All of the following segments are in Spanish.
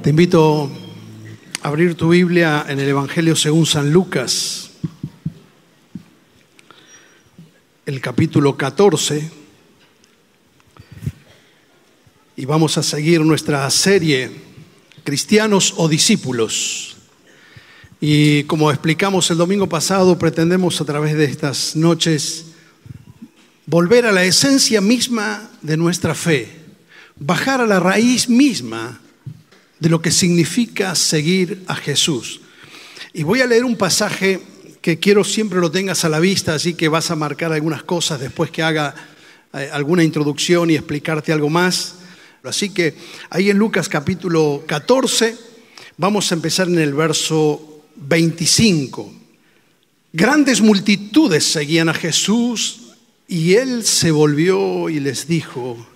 Te invito a abrir tu Biblia en el Evangelio según San Lucas, el capítulo 14, y vamos a seguir nuestra serie Cristianos o Discípulos. Y como explicamos el domingo pasado, pretendemos a través de estas noches volver a la esencia misma de nuestra fe, bajar a la raíz misma de lo que significa seguir a Jesús. Y voy a leer un pasaje que quiero siempre lo tengas a la vista, así que vas a marcar algunas cosas después que haga alguna introducción y explicarte algo más. Así que ahí en Lucas capítulo 14, vamos a empezar en el verso 25. Grandes multitudes seguían a Jesús y él se volvió y les dijo: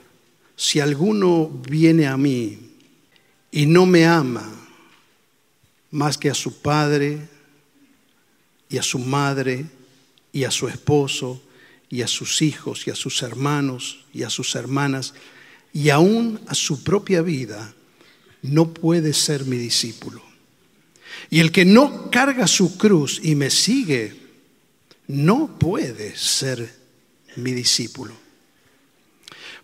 si alguno viene a mí y no me ama más que a su padre y a su madre y a su esposo y a sus hijos y a sus hermanos y a sus hermanas y aún a su propia vida, no puede ser mi discípulo. Y el que no carga su cruz y me sigue, no puede ser mi discípulo.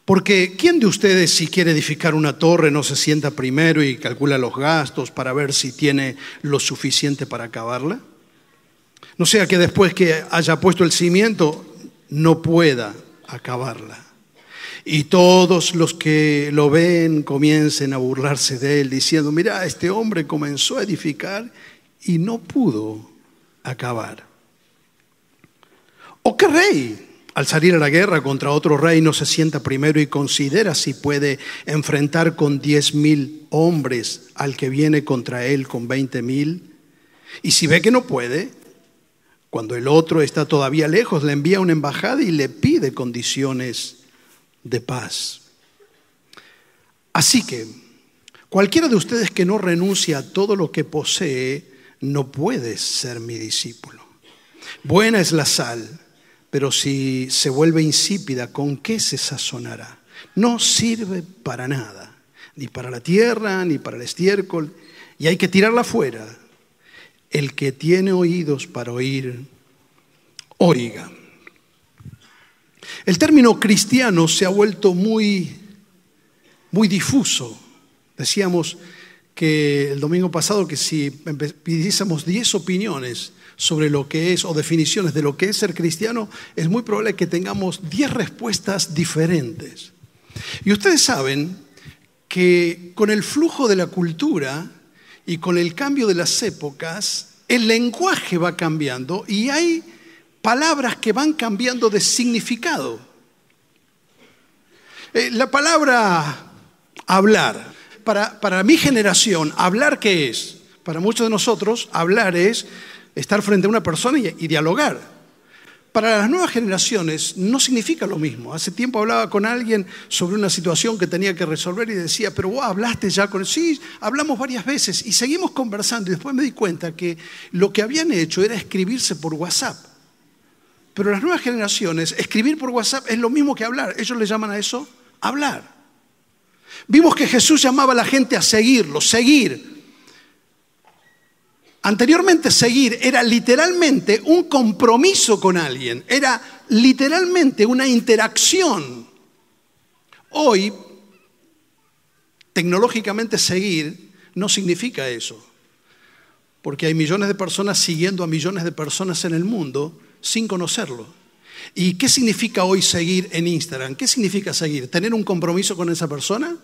Porque ¿quién de ustedes, si quiere edificar una torre, no se sienta primero y calcula los gastos para ver si tiene lo suficiente para acabarla? No sea que después que haya puesto el cimiento no pueda acabarla. Y todos los que lo ven comiencen a burlarse de él, diciendo: mira, este hombre comenzó a edificar y no pudo acabar. ¿O qué rey, al salir a la guerra contra otro rey, no se sienta primero y considera si puede enfrentar con 10,000 hombres al que viene contra él con 20,000? Y si ve que no puede, cuando el otro está todavía lejos, le envía una embajada y le pide condiciones de paz. Así que cualquiera de ustedes que no renuncie a todo lo que posee no puede ser mi discípulo. Buena es la sal, pero si se vuelve insípida, ¿con qué se sazonará? No sirve para nada, ni para la tierra, ni para el estiércol, y hay que tirarla fuera. El que tiene oídos para oír, oiga. El término cristiano se ha vuelto muy difuso. Decíamos que el domingo pasado que si pidiésemos 10 opiniones sobre lo que es, o definiciones de lo que es ser cristiano, es muy probable que tengamos 10 respuestas diferentes. Y ustedes saben que con el flujo de la cultura y con el cambio de las épocas, el lenguaje va cambiando y hay palabras que van cambiando de significado. La palabra hablar, para mi generación, ¿hablar qué es? Para muchos de nosotros, hablar es estar frente a una persona y dialogar. Para las nuevas generaciones no significa lo mismo. Hace tiempo hablaba con alguien sobre una situación que tenía que resolver y decía: pero vos hablaste ya con él. Sí, hablamos varias veces y seguimos conversando, y después me di cuenta que lo que habían hecho era escribirse por WhatsApp. Pero las nuevas generaciones, escribir por WhatsApp es lo mismo que hablar. Ellos le llaman a eso hablar. Vimos que Jesús llamaba a la gente a seguirlo, seguir. Anteriormente seguir era literalmente un compromiso con alguien, era literalmente una interacción. Hoy, tecnológicamente seguir no significa eso, porque hay millones de personas siguiendo a millones de personas en el mundo sin conocerlo. ¿Y qué significa hoy seguir en Instagram? ¿Qué significa seguir? ¿Tener un compromiso con esa persona?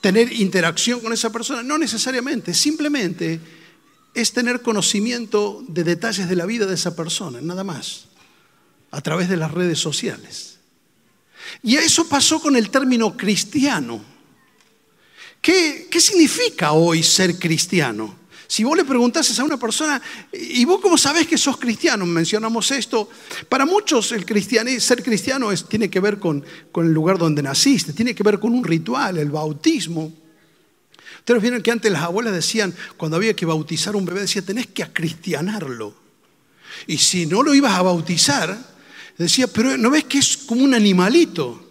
¿Tener interacción con esa persona? No necesariamente, simplemente es tener conocimiento de detalles de la vida de esa persona, nada más, a través de las redes sociales. Y eso pasó con el término cristiano. ¿Qué significa hoy ser cristiano? Si vos le preguntases a una persona: ¿y vos cómo sabés que sos cristiano? Mencionamos esto. Para muchos ser cristiano tiene que ver con el lugar donde naciste, tiene que ver con un ritual, el bautismo. Ustedes vieron que antes las abuelas decían, cuando había que bautizar a un bebé, decía: tenés que acristianarlo. Y si no lo ibas a bautizar, decía: pero ¿no ves que es como un animalito?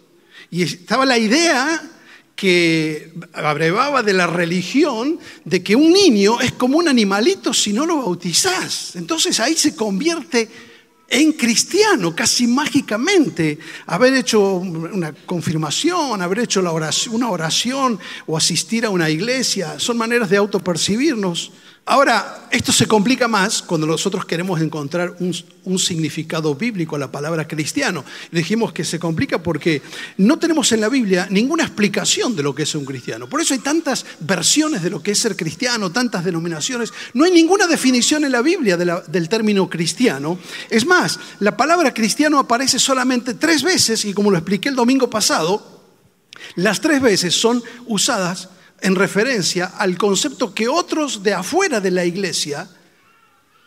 Y estaba la idea que abrevaba de la religión de que un niño es como un animalito si no lo bautizás. Entonces ahí se convierte en cristiano, casi mágicamente. Haber hecho una confirmación, haber hecho una oración o asistir a una iglesia, son maneras de autopercibirnos. Ahora, esto se complica más cuando nosotros queremos encontrar un significado bíblico a la palabra cristiano. Dijimos que se complica porque no tenemos en la Biblia ninguna explicación de lo que es un cristiano. Por eso hay tantas versiones de lo que es ser cristiano, tantas denominaciones. No hay ninguna definición en la Biblia del término cristiano. Es más, la palabra cristiano aparece solamente 3 veces y como lo expliqué el domingo pasado, las 3 veces son usadas en referencia al concepto que otros de afuera de la iglesia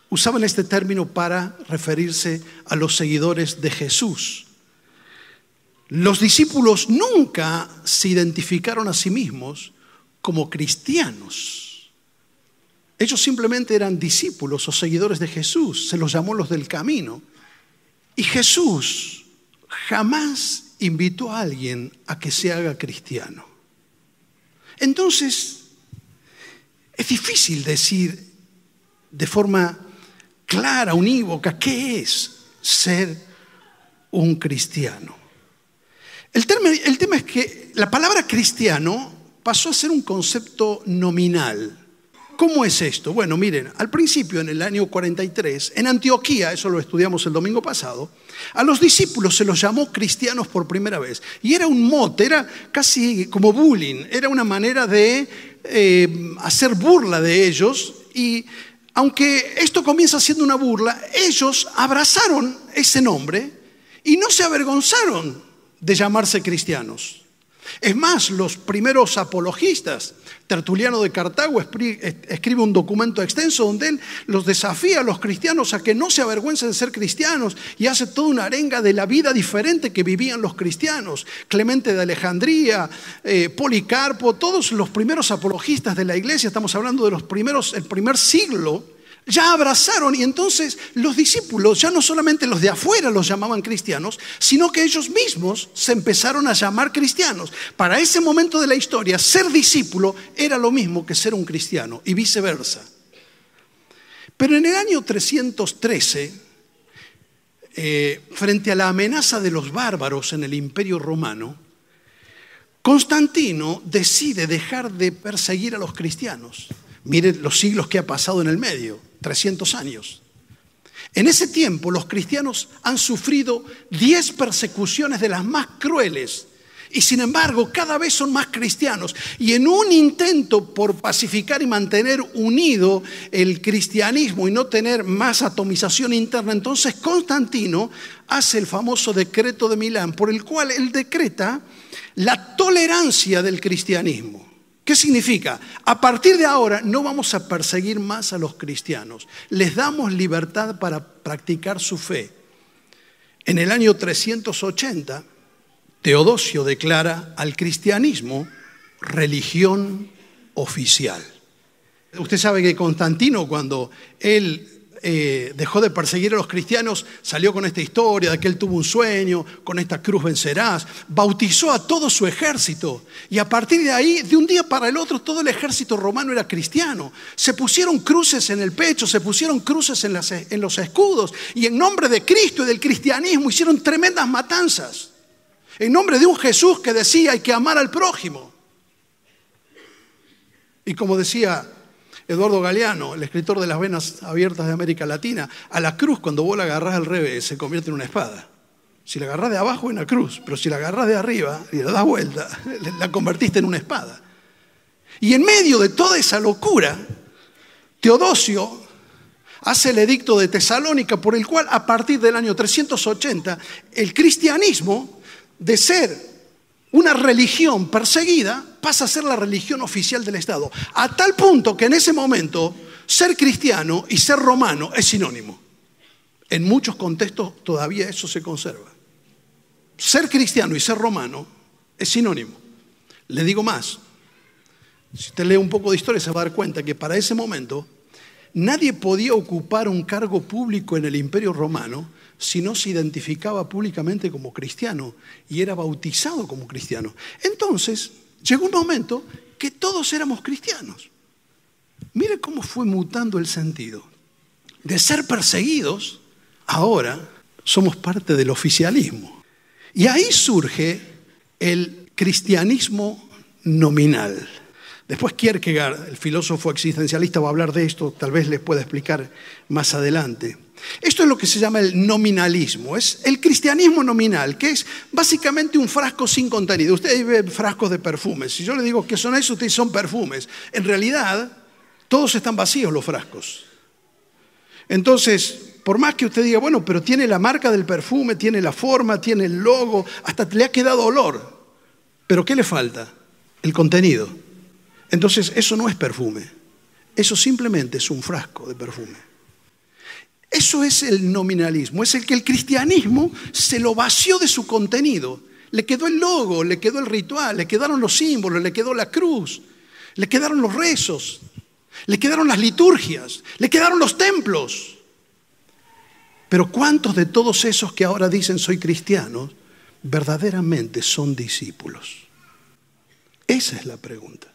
usaban este término para referirse a los seguidores de Jesús. Los discípulos nunca se identificaron a sí mismos como cristianos. Ellos simplemente eran discípulos o seguidores de Jesús. Se los llamó los del camino. Y Jesús jamás invitó a alguien a que se haga cristiano. Entonces, es difícil decir de forma clara, unívoca, ¿qué es ser un cristiano? El tema es que la palabra cristiano pasó a ser un concepto nominal. ¿Cómo es esto? Bueno, miren, al principio, en el año 43, en Antioquía, eso lo estudiamos el domingo pasado, a los discípulos se los llamó cristianos por primera vez. Y era un mote, era casi como bullying, era una manera de hacer burla de ellos. Y aunque esto comienza siendo una burla, ellos abrazaron ese nombre y no se avergonzaron de llamarse cristianos. Es más, los primeros apologistas, Tertuliano de Cartago escribe un documento extenso donde él los desafía a los cristianos a que no se avergüencen de ser cristianos y hace toda una arenga de la vida diferente que vivían los cristianos. Clemente de Alejandría, Policarpo, todos los primeros apologistas de la iglesia, estamos hablando de el primer siglo, ya abrazaron, y entonces los discípulos, ya no solamente los de afuera los llamaban cristianos, sino que ellos mismos se empezaron a llamar cristianos. Para ese momento de la historia, ser discípulo era lo mismo que ser un cristiano y viceversa. Pero en el año 313, frente a la amenaza de los bárbaros en el Imperio Romano, Constantino decide dejar de perseguir a los cristianos. Miren los siglos que ha pasado en el medio, 300 años. En ese tiempo los cristianos han sufrido 10 persecuciones de las más crueles y sin embargo cada vez son más cristianos. Y en un intento por pacificar y mantener unido el cristianismo y no tener más atomización interna, entonces Constantino hace el famoso decreto de Milán por el cual él decreta la tolerancia del cristianismo. ¿Qué significa? A partir de ahora no vamos a perseguir más a los cristianos. Les damos libertad para practicar su fe. En el año 380, Teodosio declara al cristianismo religión oficial. Usted sabe que Constantino, cuando él dejó de perseguir a los cristianos, salió con esta historia de que él tuvo un sueño, con esta cruz vencerás, bautizó a todo su ejército y a partir de ahí, de un día para el otro, todo el ejército romano era cristiano. Se pusieron cruces en el pecho, se pusieron cruces en los escudos y en nombre de Cristo y del cristianismo hicieron tremendas matanzas. En nombre de un Jesús que decía hay que amar al prójimo. Y como decía Eduardo Galeano, el escritor de Las Venas Abiertas de América Latina, a la cruz cuando vos la agarrás al revés se convierte en una espada. Si la agarrás de abajo es una cruz, pero si la agarrás de arriba y la das vuelta, la convertiste en una espada. Y en medio de toda esa locura, Teodosio hace el edicto de Tesalónica por el cual a partir del año 380 el cristianismo, de ser una religión perseguida, pasa a ser la religión oficial del Estado. A tal punto que en ese momento ser cristiano y ser romano es sinónimo. En muchos contextos todavía eso se conserva. Ser cristiano y ser romano es sinónimo. Le digo más. Si usted lee un poco de historia se va a dar cuenta que para ese momento Nadie podía ocupar un cargo público en el Imperio Romano si no se identificaba públicamente como cristiano y era bautizado como cristiano. Entonces, llegó un momento que todos éramos cristianos. Mire cómo fue mutando el sentido. De ser perseguidos, ahora somos parte del oficialismo. Y ahí surge el cristianismo nominal. Después Kierkegaard, el filósofo existencialista, va a hablar de esto, tal vez les pueda explicar más adelante. Esto es lo que se llama el nominalismo, es el cristianismo nominal, que es básicamente un frasco sin contenido. Ustedes ven frascos de perfumes. Si yo les digo que son esos, ustedes son perfumes. En realidad, todos están vacíos los frascos. Entonces, por más que usted diga, bueno, pero tiene la marca del perfume, tiene la forma, tiene el logo, hasta le ha quedado olor. ¿Pero qué le falta? El contenido. Entonces, eso no es perfume. Eso simplemente es un frasco de perfume. Eso es el nominalismo. Es el que el cristianismo se lo vació de su contenido. Le quedó el logo, le quedó el ritual, le quedaron los símbolos, le quedó la cruz, le quedaron los rezos, le quedaron las liturgias, le quedaron los templos. Pero ¿cuántos de todos esos que ahora dicen soy cristiano verdaderamente son discípulos? Esa es la pregunta.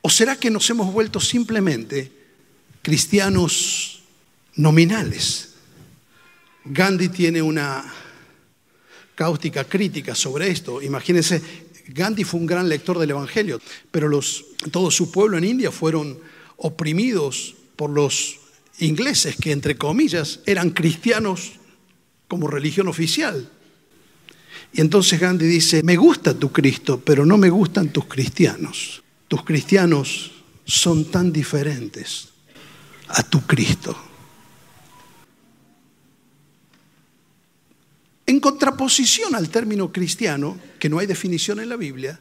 ¿O será que nos hemos vuelto simplemente cristianos nominales? Gandhi tiene una cáustica crítica sobre esto. Imagínense, Gandhi fue un gran lector del Evangelio, pero todo su pueblo en India fueron oprimidos por los ingleses, que entre comillas eran cristianos como religión oficial. Y entonces Gandhi dice, me gusta tu Cristo, pero no me gustan tus cristianos. Tus cristianos son tan diferentes a tu Cristo. En contraposición al término cristiano, que no hay definición en la Biblia,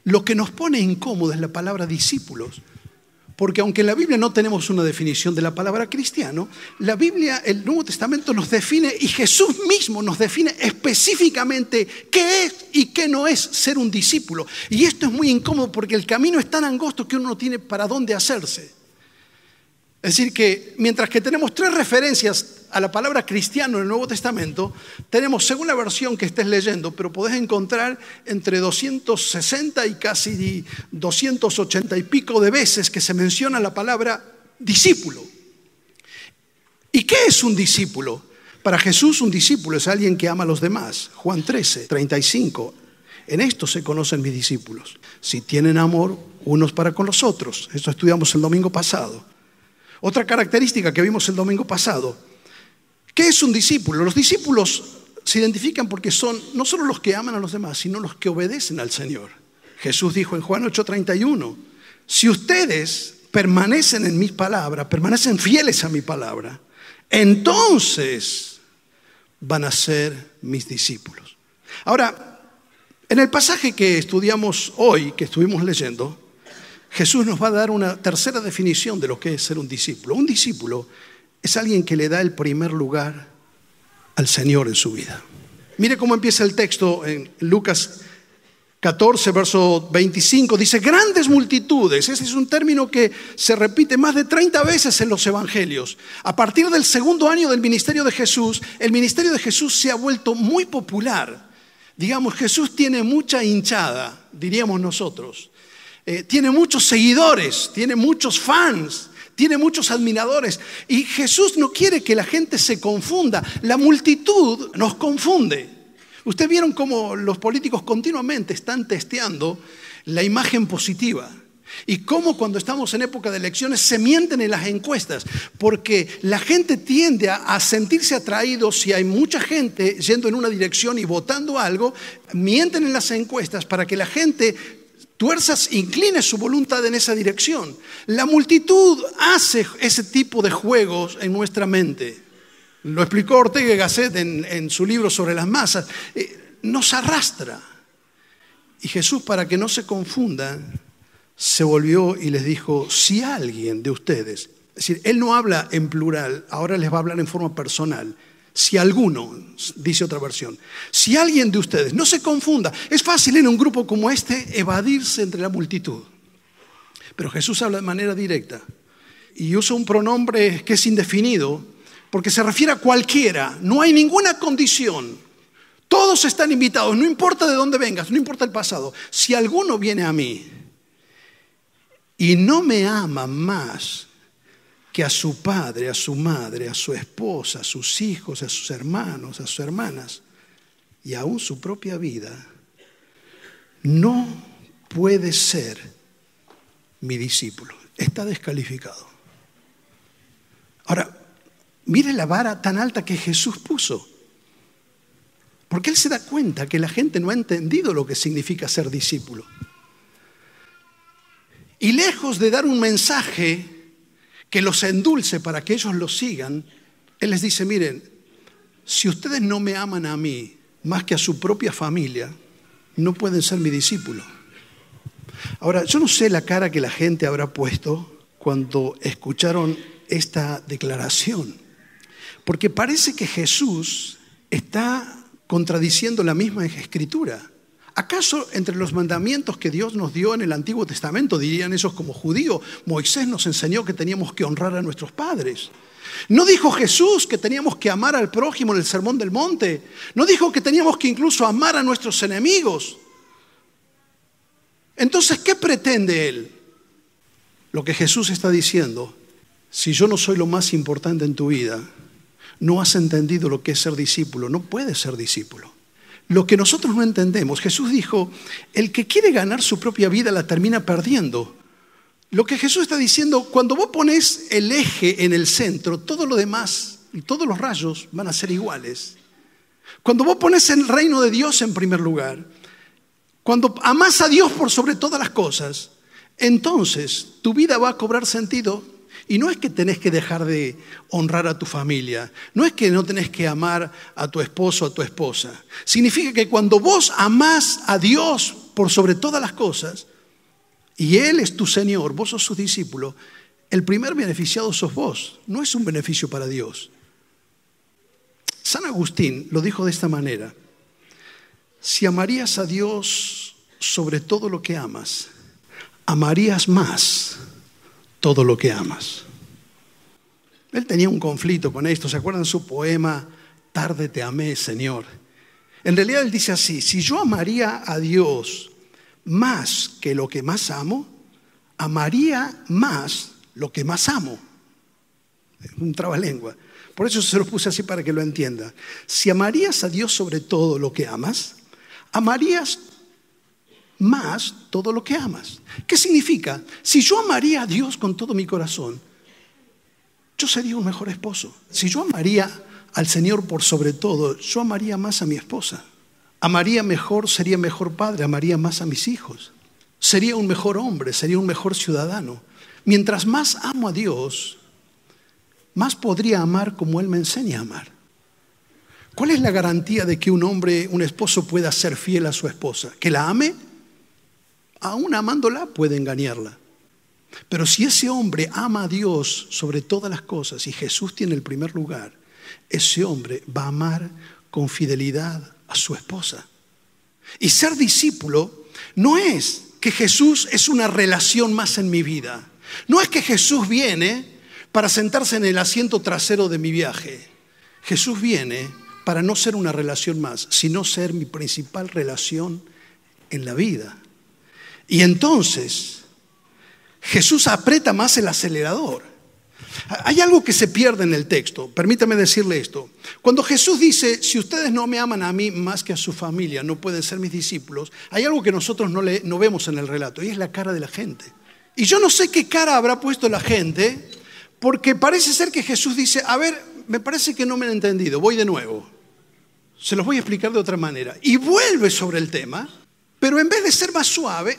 lo que nos pone incómodo es la palabra discípulos. Porque aunque en la Biblia no tenemos una definición de la palabra cristiano, la Biblia, el Nuevo Testamento nos define, y Jesús mismo nos define específicamente qué es y qué no es ser un discípulo. Y esto es muy incómodo porque el camino es tan angosto que uno no tiene para dónde hacerse. Es decir que mientras que tenemos 3 referencias a la palabra cristiano en el Nuevo Testamento, tenemos, según la versión que estés leyendo, pero podés encontrar entre 260 y casi 280 y pico de veces que se menciona la palabra discípulo. ¿Y qué es un discípulo? Para Jesús un discípulo es alguien que ama a los demás. Juan 13, 35. En esto se conocen mis discípulos, si tienen amor unos para con los otros. Esto estudiamos el domingo pasado. Otra característica que vimos el domingo pasado. ¿Qué es un discípulo? Los discípulos se identifican porque son no solo los que aman a los demás, sino los que obedecen al Señor. Jesús dijo en Juan 8:31, si ustedes permanecen en mis palabras, permanecen fieles a mi palabra, entonces van a ser mis discípulos. Ahora, en el pasaje que estudiamos hoy, que estuvimos leyendo, Jesús nos va a dar una tercera definición de lo que es ser un discípulo. Un discípulo es alguien que le da el primer lugar al Señor en su vida. Mire cómo empieza el texto en Lucas 14, verso 25. Dice, grandes multitudes. Ese es un término que se repite más de 30 veces en los evangelios. A partir del segundo año del ministerio de Jesús, el ministerio de Jesús se ha vuelto muy popular. Digamos, Jesús tiene mucha hinchada, diríamos nosotros. Tiene muchos seguidores, tiene muchos fans, tiene muchos admiradores. Y Jesús no quiere que la gente se confunda. La multitud nos confunde. Ustedes vieron cómo los políticos continuamente están testeando la imagen positiva. Y cómo cuando estamos en época de elecciones se mienten en las encuestas. Porque la gente tiende a sentirse atraído si hay mucha gente yendo en una dirección y votando algo. Mienten en las encuestas para que la gente incline su voluntad en esa dirección. La multitud hace ese tipo de juegos en nuestra mente. Lo explicó Ortega y Gasset en su libro sobre las masas. Nos arrastra. Y Jesús, para que no se confundan, se volvió y les dijo, si alguien de ustedes, es decir, Él no habla en plural, ahora les va a hablar en forma personal. Si alguno, dice otra versión, si alguien de ustedes, no se confunda, es fácil en un grupo como este evadirse entre la multitud. Pero Jesús habla de manera directa. y uso un pronombre que es indefinido, porque se refiere a cualquiera, no hay ninguna condición. Todos están invitados, no importa de dónde vengas, no importa el pasado. Si alguno viene a mí y no me ama más que a su padre, a su madre, a su esposa, a sus hijos, a sus hermanos, a sus hermanas y aún su propia vida, no puede ser mi discípulo. Está descalificado. Ahora, mire la vara tan alta que Jesús puso. Porque Él se da cuenta que la gente no ha entendido lo que significa ser discípulo. Y lejos de dar un mensaje que los endulce para que ellos lo sigan, Él les dice, miren, si ustedes no me aman a mí más que a su propia familia, no pueden ser mi discípulo. Ahora, yo no sé la cara que la gente habrá puesto cuando escucharon esta declaración, porque parece que Jesús está contradiciendo la misma escritura. ¿Acaso entre los mandamientos que Dios nos dio en el Antiguo Testamento, dirían esos como judíos, Moisés nos enseñó que teníamos que honrar a nuestros padres? ¿No dijo Jesús que teníamos que amar al prójimo en el Sermón del Monte? ¿No dijo que teníamos que incluso amar a nuestros enemigos? Entonces, ¿qué pretende Él? Lo que Jesús está diciendo, si yo no soy lo más importante en tu vida, no has entendido lo que es ser discípulo, no puedes ser discípulo. Lo que nosotros no entendemos, Jesús dijo, el que quiere ganar su propia vida la termina perdiendo. Lo que Jesús está diciendo, cuando vos pones el eje en el centro, todo lo demás y todos los rayos van a ser iguales. Cuando vos pones el reino de Dios en primer lugar, cuando amás a Dios por sobre todas las cosas, entonces tu vida va a cobrar sentido. Y no es que tenés que dejar de honrar a tu familia, no es que no tenés que amar a tu esposo o a tu esposa. Significa que cuando vos amás a Dios por sobre todas las cosas, y Él es tu Señor, vos sos su discípulo, el primer beneficiado sos vos, no es un beneficio para Dios. San Agustín lo dijo de esta manera: si amarías a Dios sobre todo lo que amas, amarías más todo lo que amas. Él tenía un conflicto con esto. ¿Se acuerdan su poema Tarde te amé, Señor? En realidad él dice así: si yo amaría a Dios más que lo que más amo, amaría más lo que más amo. Un trabalengua. Por eso se lo puse así para que lo entienda. Si amarías a Dios sobre todo lo que amas, amarías más todo lo que amas. ¿Qué significa? Si yo amaría a Dios con todo mi corazón, yo sería un mejor esposo. Si yo amaría al Señor por sobre todo, yo amaría más a mi esposa. Amaría mejor, sería mejor padre, amaría más a mis hijos. Sería un mejor hombre, sería un mejor ciudadano. Mientras más amo a Dios, más podría amar como Él me enseña a amar. ¿Cuál es la garantía de que un hombre, un esposo pueda ser fiel a su esposa? ¿Que la ame? Aún amándola puede engañarla. Pero si ese hombre ama a Dios sobre todas las cosas y Jesús tiene el primer lugar, ese hombre va a amar con fidelidad a su esposa. Y ser discípulo no es que Jesús es una relación más en mi vida. No es que Jesús viene para sentarse en el asiento trasero de mi viaje. Jesús viene para no ser una relación más, sino ser mi principal relación en la vida. Y entonces Jesús aprieta más el acelerador. Hay algo que se pierde en el texto, permítame decirle esto. Cuando Jesús dice, si ustedes no me aman a mí más que a su familia, no pueden ser mis discípulos, hay algo que nosotros no vemos en el relato, y es la cara de la gente. Y yo no sé qué cara habrá puesto la gente, porque parece ser que Jesús dice, a ver, me parece que no me han entendido, voy de nuevo. Se los voy a explicar de otra manera. Y vuelve sobre el tema, pero en vez de ser más suave,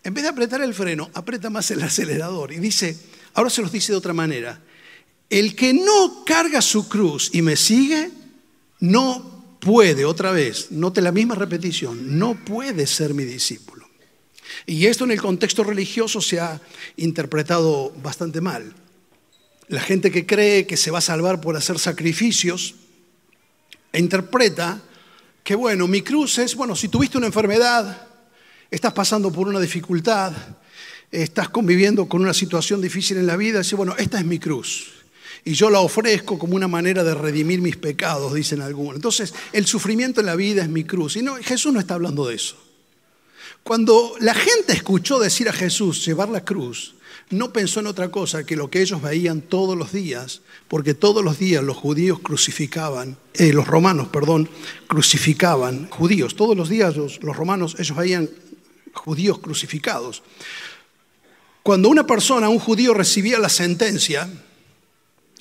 en vez de apretar el freno, aprieta más el acelerador. Y dice, ahora se los dice de otra manera: el que no carga su cruz y me sigue, no puede, otra vez, note la misma repetición, no puede ser mi discípulo. Y esto en el contexto religioso se ha interpretado bastante mal. La gente que cree que se va a salvar por hacer sacrificios, interpreta que bueno, mi cruz es, bueno, si tuviste una enfermedad, estás pasando por una dificultad, estás conviviendo con una situación difícil en la vida, dices, bueno, esta es mi cruz. Y yo la ofrezco como una manera de redimir mis pecados, dicen algunos. Entonces, el sufrimiento en la vida es mi cruz. Y no, Jesús no está hablando de eso. Cuando la gente escuchó decir a Jesús llevar la cruz, no pensó en otra cosa que lo que ellos veían todos los días, porque todos los días los judíos crucificaban, los romanos, crucificaban judíos. Todos los días los romanos, ellos veían judíos crucificados. Cuando una persona, un judío, recibía la sentencia,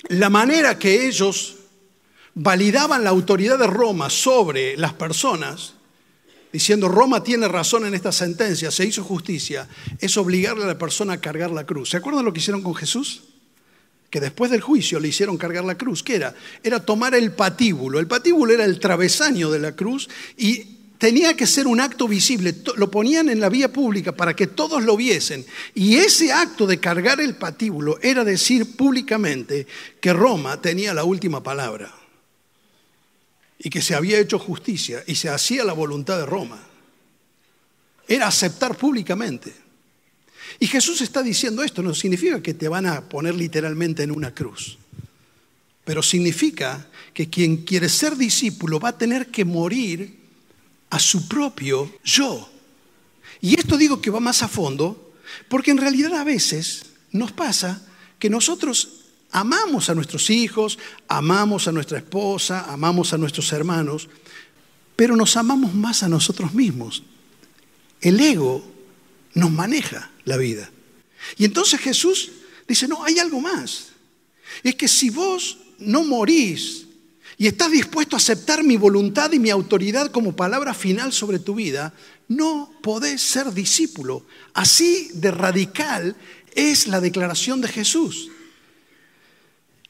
la manera que ellos validaban la autoridad de Roma sobre las personas, diciendo Roma tiene razón en esta sentencia, se hizo justicia, es obligarle a la persona a cargar la cruz. ¿Se acuerdan lo que hicieron con Jesús? Que después del juicio le hicieron cargar la cruz. ¿Qué era? Era tomar el patíbulo. El patíbulo era el travesaño de la cruz y tenía que ser un acto visible. Lo ponían en la vía pública para que todos lo viesen. Y ese acto de cargar el patíbulo era decir públicamente que Roma tenía la última palabra y que se había hecho justicia y se hacía la voluntad de Roma. Era aceptar públicamente. Y Jesús está diciendo esto, no significa que te van a poner literalmente en una cruz, pero significa que quien quiere ser discípulo va a tener que morir a su propio yo. Y esto digo que va más a fondo, porque en realidad a veces nos pasa que nosotros amamos a nuestros hijos, amamos a nuestra esposa, amamos a nuestros hermanos, pero nos amamos más a nosotros mismos. El ego nos maneja la vida. Y entonces Jesús dice, no, hay algo más. Es que si vos no morís y estás dispuesto a aceptar mi voluntad y mi autoridad como palabra final sobre tu vida, no podés ser discípulo. Así de radical es la declaración de Jesús.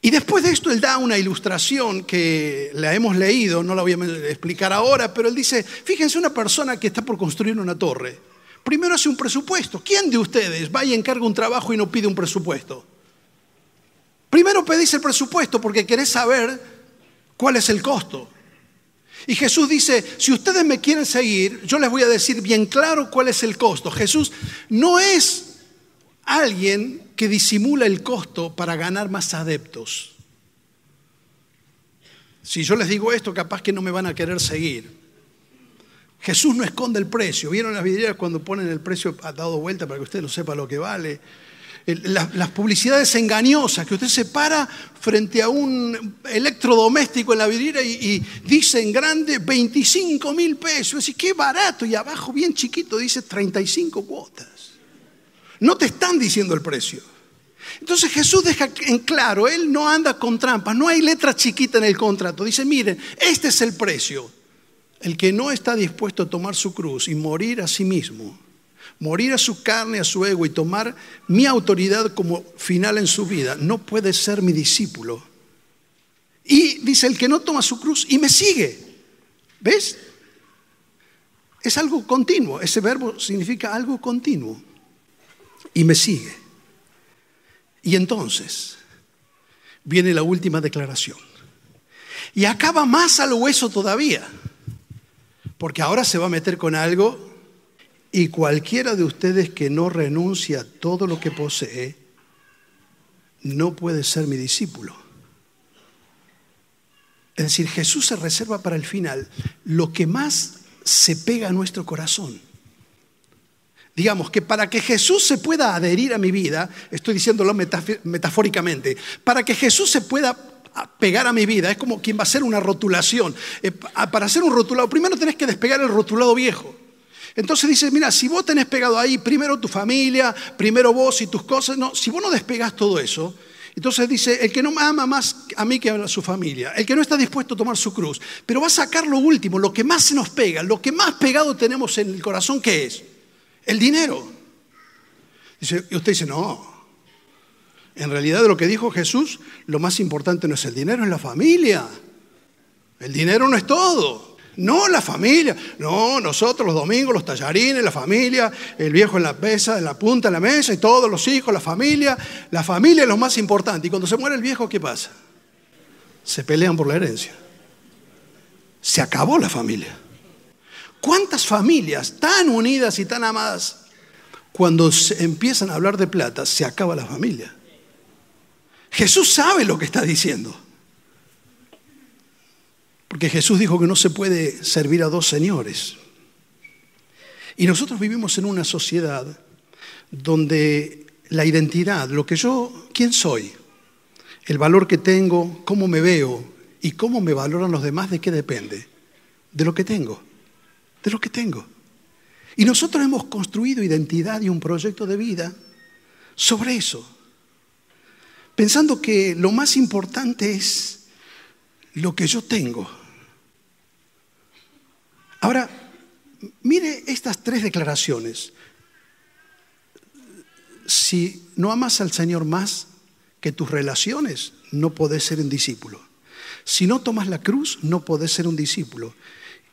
Y después de esto él da una ilustración que la hemos leído, no la voy a explicar ahora, pero él dice, fíjense una persona que está por construir una torre. Primero hace un presupuesto. ¿Quién de ustedes va y encarga un trabajo y no pide un presupuesto? Primero pedís el presupuesto porque querés saber cuál es el costo. Y Jesús dice, si ustedes me quieren seguir, yo les voy a decir bien claro cuál es el costo. Jesús no es alguien que disimula el costo para ganar más adeptos. Si yo les digo esto, capaz que no me van a querer seguir. Jesús no esconde el precio. ¿Vieron las vidrieras cuando ponen el precio dado vuelta para que usted no sepa lo que vale? Las publicidades engañosas, que usted se para frente a un electrodoméstico en la vidriera y dice en grande 25.000 pesos. Y qué barato. Y abajo bien chiquito dice 35 cuotas. No te están diciendo el precio. Entonces Jesús deja en claro, Él no anda con trampas, no hay letra chiquita en el contrato. Dice, miren, este es el precio. El que no está dispuesto a tomar su cruz y morir a sí mismo, morir a su carne, a su ego y tomar mi autoridad como final en su vida, no puede ser mi discípulo. Y dice, el que no toma su cruz y me sigue. ¿Ves? Es algo continuo. Ese verbo significa algo continuo. Y me sigue. Y entonces viene la última declaración. Y acaba más al hueso todavía. Porque ahora se va a meter con algo. Y cualquiera de ustedes que no renuncie a todo lo que posee, no puede ser mi discípulo. Es decir, Jesús se reserva para el final lo que más se pega a nuestro corazón. Digamos que para que Jesús se pueda adherir a mi vida, estoy diciéndolo metafóricamente, para que Jesús se pueda pegar a mi vida, es como quien va a hacer una rotulación. Para hacer un rotulado, primero tenés que despegar el rotulado viejo. Entonces dice, mira, si vos tenés pegado ahí primero tu familia, primero vos y tus cosas, no, si vos no despegás todo eso, entonces dice, el que no me ama más a mí que a su familia, el que no está dispuesto a tomar su cruz, pero va a sacar lo último, lo que más se nos pega, lo que más pegado tenemos en el corazón, ¿qué es? El dinero. Dice, y usted dice, no, en realidad de lo que dijo Jesús, lo más importante no es el dinero, es la familia. El dinero no es todo. No, la familia. No, nosotros los domingos, los tallarines, la familia, el viejo en la mesa, en la punta de la mesa y todos los hijos, la familia. La familia es lo más importante. Y cuando se muere el viejo, ¿qué pasa? Se pelean por la herencia. Se acabó la familia. ¿Cuántas familias tan unidas y tan amadas Cuando se empiezan a hablar de plata, se acaba la familia. Jesús sabe lo que está diciendo. Porque Jesús dijo que no se puede servir a dos señores. Y nosotros vivimos en una sociedad donde la identidad, quién soy, el valor que tengo, cómo me veo y cómo me valoran los demás, ¿de qué depende? De lo que tengo, de lo que tengo. Y nosotros hemos construido identidad y un proyecto de vida sobre eso, pensando que lo más importante es lo que yo tengo. Ahora, mire estas 3 declaraciones. Si no amas al Señor más que tus relaciones, no podés ser un discípulo. Si no tomas la cruz, no podés ser un discípulo.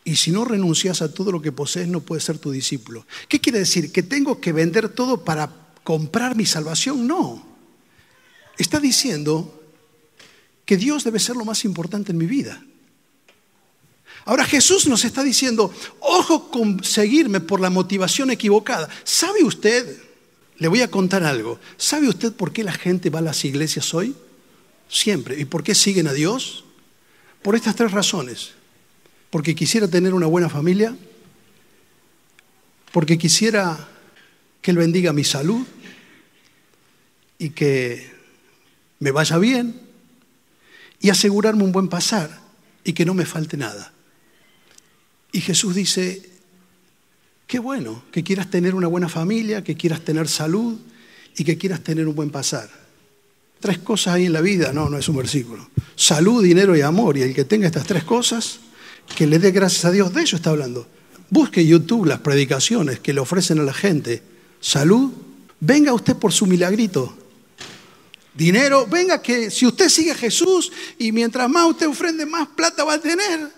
Y si no renuncias a todo lo que posees, no puedes ser tu discípulo. ¿Qué quiere decir? ¿Que tengo que vender todo para comprar mi salvación? No. Está diciendo que Dios debe ser lo más importante en mi vida. Ahora Jesús nos está diciendo, ojo con seguirme por la motivación equivocada. ¿Sabe usted? Le voy a contar algo. ¿Sabe usted por qué la gente va a las iglesias hoy? Siempre. ¿Y por qué siguen a Dios? Por estas 3 razones. Porque quisiera tener una buena familia, porque quisiera que Él bendiga mi salud y que me vaya bien y asegurarme un buen pasar y que no me falte nada. Y Jesús dice, qué bueno que quieras tener una buena familia, que quieras tener salud y que quieras tener un buen pasar. 3 cosas hay en la vida, no es un versículo. Salud, dinero y amor. Y el que tenga estas 3 cosas, que le dé gracias a Dios. De eso está hablando. Busque YouTube las predicaciones que le ofrecen a la gente. Salud, venga usted por su milagrito. Dinero, venga que si usted sigue a Jesús y mientras más usted ofrende, más plata va a tener.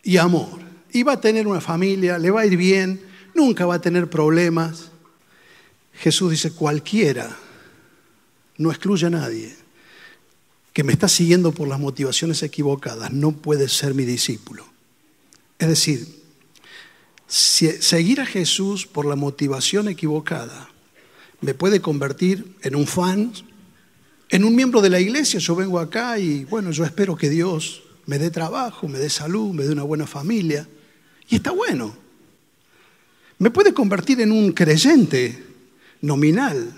Y amor. Y va a tener una familia, le va a ir bien, nunca va a tener problemas. Jesús dice, cualquiera, no excluye a nadie, que me está siguiendo por las motivaciones equivocadas, no puede ser mi discípulo. Es decir, seguir a Jesús por la motivación equivocada me puede convertir en un fan, en un miembro de la iglesia. Yo vengo acá y bueno, yo espero que Dios me dé trabajo, me dé salud, me dé una buena familia. Y está bueno. Me puede convertir en un creyente nominal,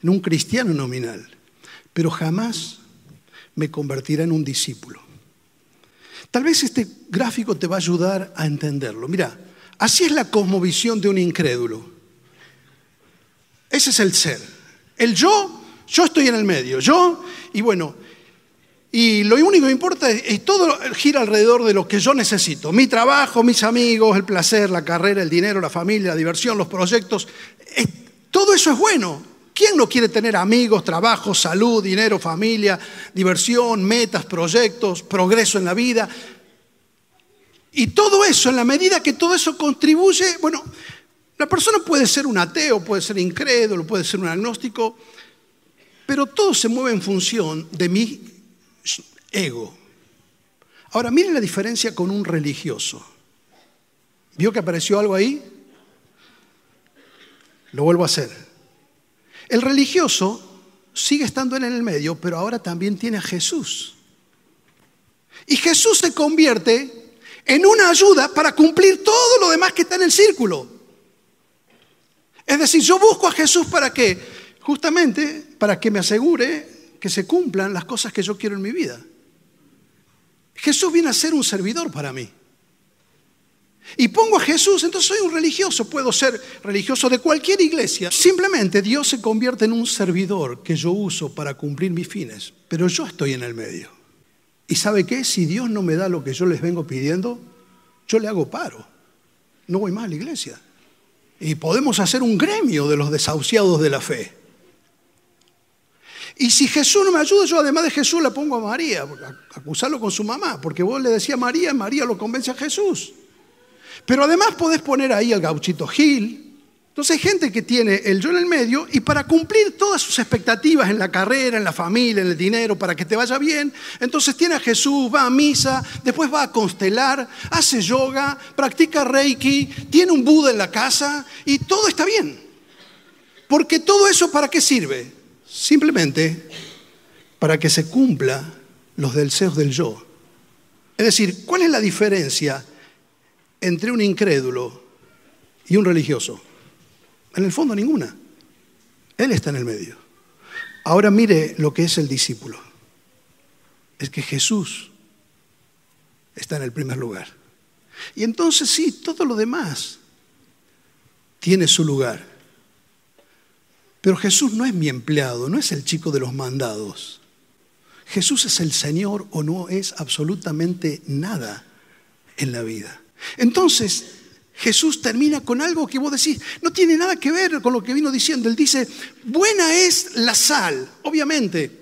en un cristiano nominal, pero jamás me convertirá en un discípulo. Tal vez este gráfico te va a ayudar a entenderlo. Mira, así es la cosmovisión de un incrédulo. Ese es el ser. El yo estoy en el medio. Y lo único que importa es todo gira alrededor de lo que yo necesito. Mi trabajo, mis amigos, el placer, la carrera, el dinero, la familia, la diversión, los proyectos. Todo eso es bueno. ¿Quién no quiere tener amigos, trabajo, salud, dinero, familia, diversión, metas, proyectos, progreso en la vida? Y todo eso, en la medida que todo eso contribuye, la persona puede ser un ateo, puede ser incrédulo, puede ser un agnóstico, pero todo se mueve en función de mi ego. Ahora, miren la diferencia con un religioso. ¿Vio que apareció algo ahí? Lo vuelvo a hacer. El religioso sigue estando en el medio, pero ahora también tiene a Jesús. Y Jesús se convierte en una ayuda para cumplir todo lo demás que está en el círculo. Es decir, yo busco a Jesús ¿para qué? Justamente para que me asegure que se cumplan las cosas que yo quiero en mi vida. Jesús viene a ser un servidor para mí. Y pongo a Jesús, entonces soy un religioso, puedo ser religioso de cualquier iglesia. Simplemente Dios se convierte en un servidor que yo uso para cumplir mis fines, pero yo estoy en el medio. ¿Y sabe qué? Si Dios no me da lo que yo les vengo pidiendo, yo le hago paro. No voy más a la iglesia. Y podemos hacer un gremio de los desahuciados de la fe. Y si Jesús no me ayuda, yo además de Jesús le pongo a María, a acusarlo con su mamá, porque vos le decías a María, María lo convence a Jesús. Pero además podés poner ahí al gauchito Gil. Entonces hay gente que tiene el yo en el medio y para cumplir todas sus expectativas en la carrera, en la familia, en el dinero, para que te vaya bien, entonces tiene a Jesús, va a misa, después va a constelar, hace yoga, practica reiki, tiene un Buda en la casa y todo está bien. Porque todo eso, ¿para qué sirve? Simplemente para que se cumpla los deseos del yo. Es decir, ¿cuál es la diferencia entre un incrédulo y un religioso? En el fondo ninguna. Él está en el medio. Ahora mire lo que es el discípulo. Es que Jesús está en el primer lugar. Y entonces sí, todo lo demás tiene su lugar. Pero Jesús no es mi empleado, no es el chico de los mandados. Jesús es el Señor o no es absolutamente nada en la vida. Entonces, Jesús termina con algo que vos decís, no tiene nada que ver con lo que vino diciendo. Él dice, buena es la sal. Obviamente,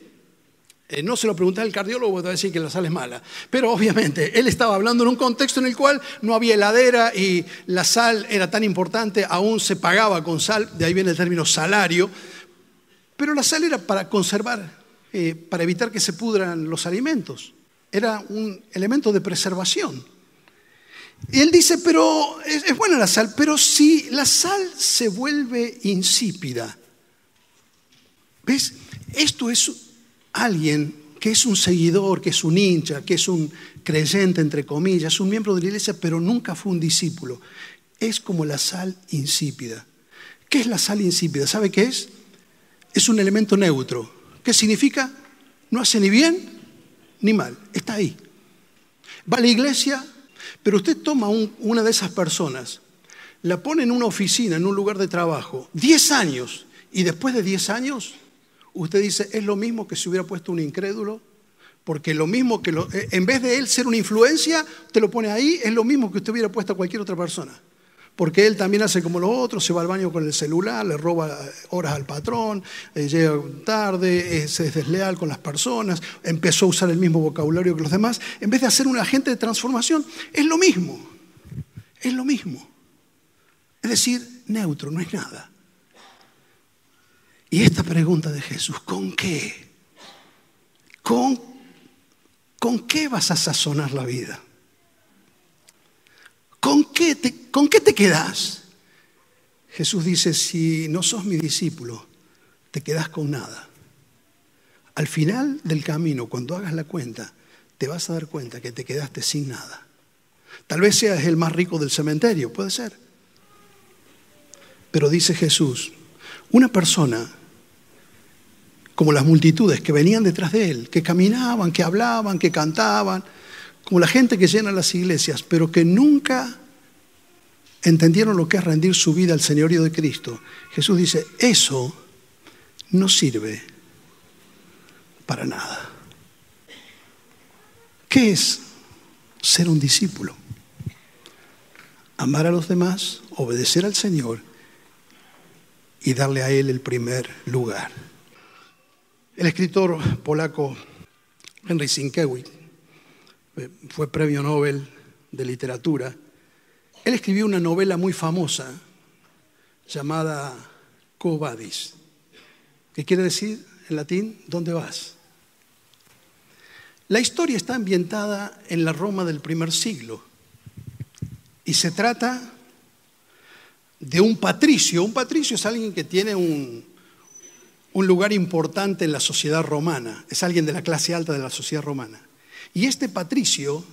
no se lo pregunté al cardiólogo, te va a decir que la sal es mala. Pero obviamente, él estaba hablando en un contexto en el cual no había heladera y la sal era tan importante, aún se pagaba con sal, de ahí viene el término salario. Pero la sal era para conservar, para evitar que se pudran los alimentos. Era un elemento de preservación. Y él dice, pero es buena la sal, pero si la sal se vuelve insípida, ¿ves? Esto es alguien que es un seguidor, que es un hincha, que es un creyente, entre comillas, un miembro de la iglesia, pero nunca fue un discípulo. Es como la sal insípida. ¿Qué es la sal insípida? ¿Sabe qué es? Es un elemento neutro. ¿Qué significa? No hace ni bien ni mal. Está ahí. Va a la iglesia, pero usted toma una de esas personas, la pone en una oficina, en un lugar de trabajo, 10 años, y después de 10 años, usted dice, es lo mismo que si hubiera puesto un incrédulo, porque lo mismo que en vez de él ser una influencia, te lo pone ahí, es lo mismo que usted hubiera puesto a cualquier otra persona. Porque él también hace como los otros, se va al baño con el celular, le roba horas al patrón, llega tarde, es desleal con las personas, empezó a usar el mismo vocabulario que los demás. En vez de hacer un agente de transformación, es lo mismo. Es lo mismo. Es decir, neutro, no es nada. Y esta pregunta de Jesús, ¿con qué? ¿Con qué vas a sazonar la vida? ¿Con qué te quedás? Jesús dice, si no sos mi discípulo, te quedás con nada. Al final del camino, cuando hagas la cuenta, te vas a dar cuenta que te quedaste sin nada. Tal vez seas el más rico del cementerio, puede ser. Pero dice Jesús, una persona como las multitudes que venían detrás de él, que caminaban, que hablaban, que cantaban, como la gente que llena las iglesias, pero que nunca entendieron lo que es rendir su vida al señorío de Cristo. Jesús dice, eso no sirve para nada. ¿Qué es ser un discípulo? Amar a los demás, obedecer al Señor y darle a Él el primer lugar. El escritor polaco Henryk Sienkiewicz fue premio Nobel de literatura. Él escribió una novela muy famosa llamada Quo Vadis, que quiere decir en latín, ¿dónde vas? La historia está ambientada en la Roma del primer siglo y se trata de un patricio. Un patricio es alguien que tiene un lugar importante en la sociedad romana, es alguien de la clase alta de la sociedad romana. Y este patricio,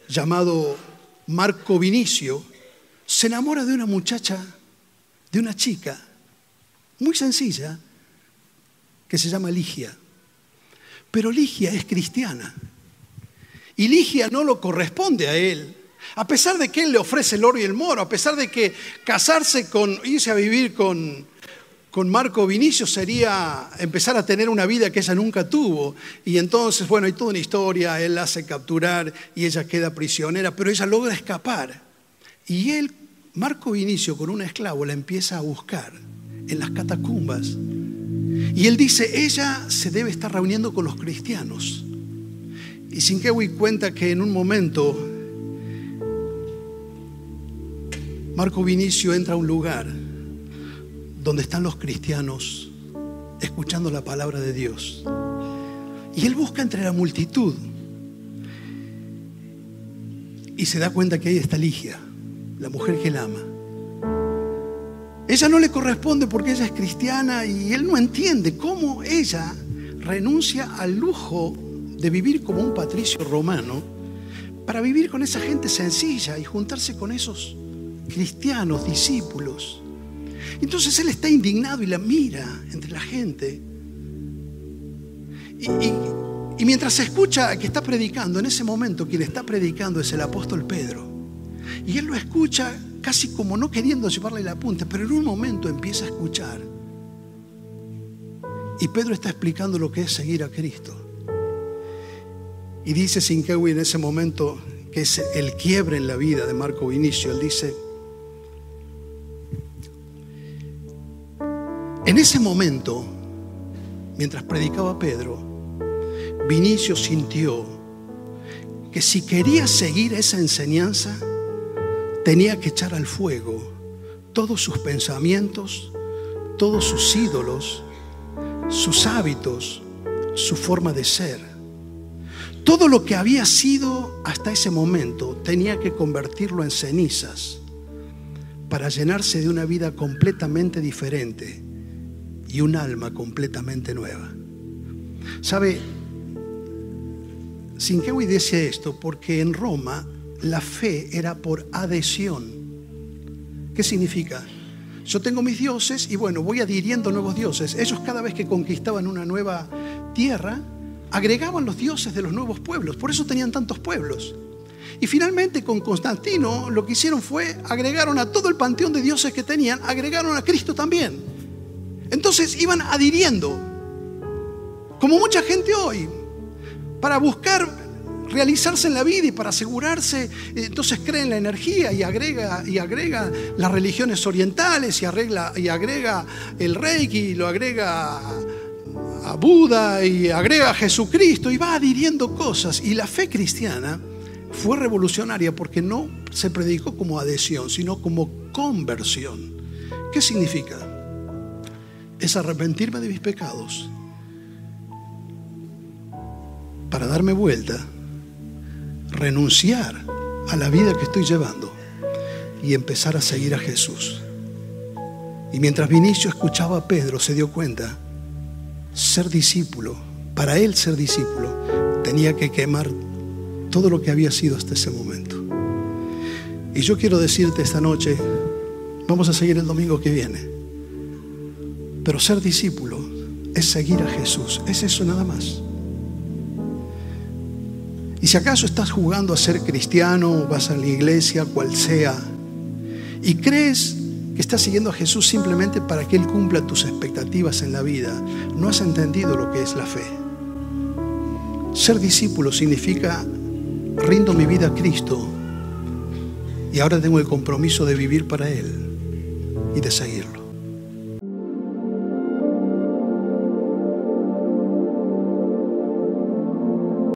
llamado Marco Vinicio, se enamora de una muchacha, de una chica muy sencilla, que se llama Ligia. Pero Ligia es cristiana. Y Ligia no lo corresponde a él. A pesar de que él le ofrece el oro y el moro, a pesar de que irse a vivir con Marco Vinicio sería empezar a tener una vida que ella nunca tuvo. Y entonces, bueno, hay toda una historia, él la hace capturar y ella queda prisionera, pero ella logra escapar. Y él, Marco Vinicio, con un esclavo, la empieza a buscar en las catacumbas. Y él dice, ella se debe estar reuniendo con los cristianos. Y Sienkiewicz cuenta que en un momento Marco Vinicio entra a un lugar donde están los cristianos escuchando la palabra de Dios. Y él busca entre la multitud y se da cuenta que ahí está Ligia, la mujer que él ama. Ella no le corresponde porque ella es cristiana y él no entiende cómo ella renuncia al lujo de vivir como un patricio romano para vivir con esa gente sencilla y juntarse con esos cristianos, discípulos. Entonces él está indignado y la mira entre la gente. Y mientras se escucha que está predicando, en ese momento quien está predicando es el apóstol Pedro. Y él lo escucha casi como no queriendo llevarle la punta, pero en un momento empieza a escuchar. Y Pedro está explicando lo que es seguir a Cristo. Y dice Sinkewi en ese momento, que es el quiebre en la vida de Marco Vinicio, él dice: en ese momento, mientras predicaba Pedro, Vinicio sintió que si quería seguir esa enseñanza, tenía que echar al fuego todos sus pensamientos, todos sus ídolos, sus hábitos, su forma de ser. Todo lo que había sido hasta ese momento tenía que convertirlo en cenizas para llenarse de una vida completamente diferente y un alma completamente nueva. ¿Sabe? Sinkewi dice esto porque en Roma la fe era por adhesión. ¿Qué significa? Yo tengo mis dioses y bueno, voy adhiriendo nuevos dioses. Ellos cada vez que conquistaban una nueva tierra, agregaban los dioses de los nuevos pueblos. Por eso tenían tantos pueblos. Y finalmente con Constantino lo que hicieron fue, agregaron a todo el panteón de dioses que tenían, agregaron a Cristo también. Entonces iban adhiriendo, como mucha gente hoy, para buscar realizarse en la vida y para asegurarse. Entonces cree en la energía y agrega las religiones orientales y agrega el Reiki, lo agrega a Buda y agrega a Jesucristo y va adhiriendo cosas. Y la fe cristiana fue revolucionaria porque no se predicó como adhesión, sino como conversión. ¿Qué significa? Es arrepentirme de mis pecados para darme vuelta, renunciar a la vida que estoy llevando y empezar a seguir a Jesús. Y mientras Vinicio escuchaba a Pedro, se dio cuenta, ser discípulo, para él ser discípulo, tenía que quemar todo lo que había sido hasta ese momento. Y yo quiero decirte esta noche, vamos a seguir el domingo que viene, pero ser discípulo es seguir a Jesús, es eso nada más. Y si acaso estás jugando a ser cristiano, vas a la iglesia, cual sea, y crees que estás siguiendo a Jesús simplemente para que Él cumpla tus expectativas en la vida, no has entendido lo que es la fe. Ser discípulo significa rindo mi vida a Cristo y ahora tengo el compromiso de vivir para Él y de seguirlo.